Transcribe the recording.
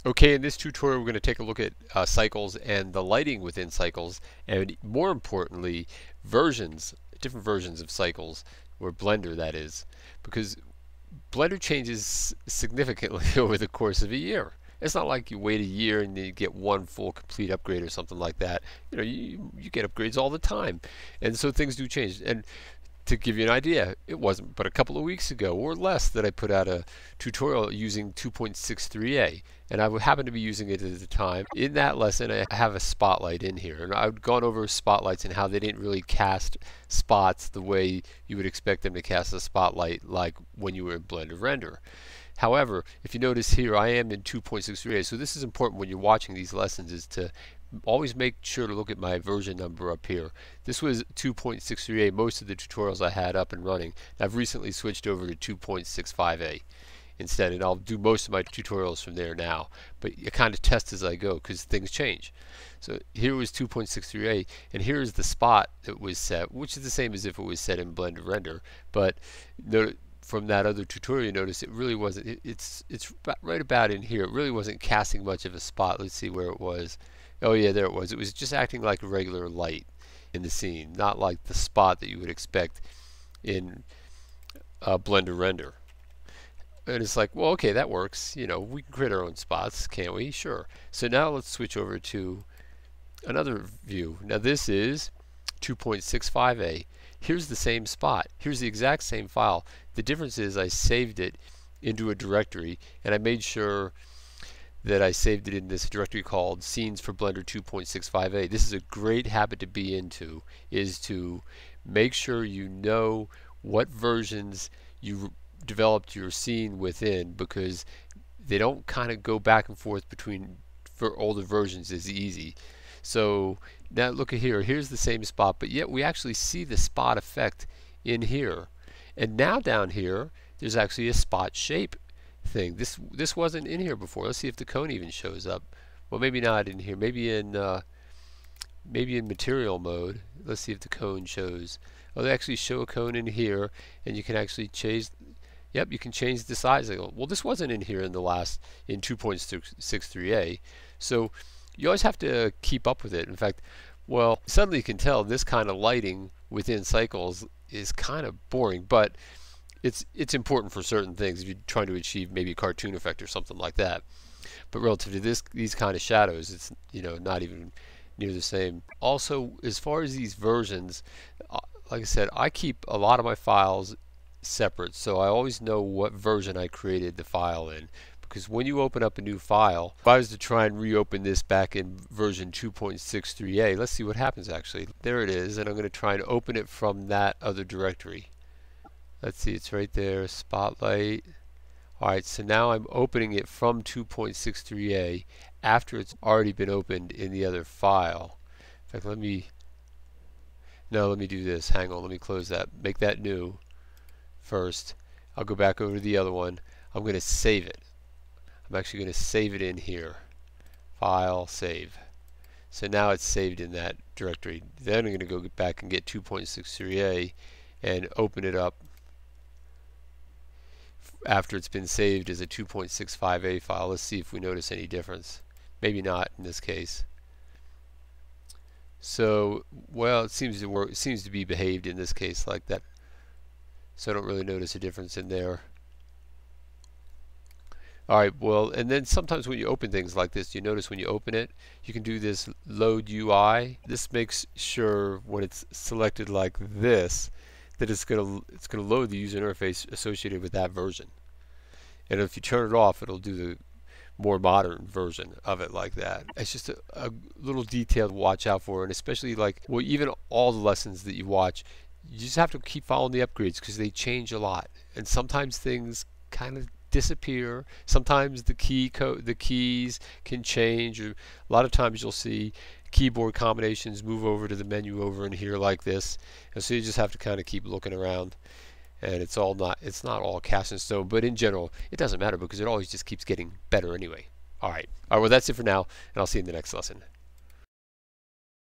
Okay, in this tutorial we're going to take a look at cycles and the lighting within cycles, and more importantly, different versions of cycles, or Blender that is, because Blender changes significantly over the course of a year. It's not like you wait a year and you get one full complete upgrade or something like that. You know, you get upgrades all the time, and so things do change. And to give you an idea, it wasn't but a couple of weeks ago or less that I put out a tutorial using 2.63a, and I happened to be using it at the time. In that lesson I have a spotlight in here, and I've gone over spotlights and how they didn't really cast spots the way you would expect them to cast a spotlight like when you were in Blender Render. However, if you notice here, I am in 2.63a, so this is important when you're watching these lessons, is to always make sure to look at my version number up here. This was 2.63a most of the tutorials I had up and running. I've recently switched over to 2.65a instead, and I'll do most of my tutorials from there now, but I kind of test as I go because things change. So here was 2.63a, and here is the spot that was set, which is the same as if it was set in Blender Render, but from that other tutorial you notice it really wasn't, it's right about in here. It really wasn't casting much of a spot. Let's see where it was. Oh yeah, there it was. It was just acting like a regular light in the scene, not like the spot that you would expect in Blender Render. And it's like, well, okay, that works. You know, we can create our own spots, can't we? Sure. So now let's switch over to another view. Now this is 2.65a. Here's the same spot. Here's the exact same file. The difference is I saved it into a directory, and I made sure that I saved it in this directory called Scenes for Blender 2.65a. This is a great habit to be into, is to make sure you know what versions you developed your scene within, because they don't kind of go back and forth between for older versions is easy. So now look at here. Here's the same spot, but yet we actually see the spot effect in here. And now down here, there's actually a spot shape thing. This wasn't in here before. Let's see if the cone even shows up. Well, maybe not in here. Maybe in material mode. Let's see if the cone shows. Oh, they actually show a cone in here, and you can actually change. Yep, you can change the size. Well, this wasn't in here in 2.63a. So you always have to keep up with it. In fact, well, suddenly you can tell this kind of lighting within cycles is kind of boring, but it's important for certain things if you're trying to achieve maybe a cartoon effect or something like that. But relative to these kind of shadows, it's, you know, not even near the same. Also, as far as these versions, like I said, I keep a lot of my files separate, so I always know what version I created the file in. Because when you open up a new file, if I was to try and reopen this back in version 2.63a, let's see what happens actually. There it is, and I'm going to try and open it from that other directory. Let's see, it's right there, Spotlight. Alright, so now I'm opening it from 2.63a after it's already been opened in the other file. In fact, let me do this. Hang on, let me close that. Make that new first. I'll go back over to the other one. I'm going to save it. I'm actually going to save it in here. File, save. So now it's saved in that directory. Then I'm going to go back and get 2.63a and open it up after it's been saved as a 2.65a file. Let's see if we notice any difference. Maybe not in this case. So, well, it seems to work. It seems to be behaved in this case like that. So I don't really notice a difference in there. Alright, well, and then sometimes when you open things like this, you notice when you open it, you can do this load UI. This makes sure when it's selected like this, that it's gonna load the user interface associated with that version. And if you turn it off, it'll do the more modern version of it like that. It's just a little detail to watch out for, and especially like, well, even all the lessons that you watch, you just have to keep following the upgrades because they change a lot, and sometimes things kind of disappear. Sometimes the keys can change, or a lot of times you'll see keyboard combinations move over to the menu over in here like this, and so you just have to kind of keep looking around. And it's not all cast in stone, but in general it doesn't matter because it always just keeps getting better anyway. Alright, well, that's it for now, and I'll see you in the next lesson.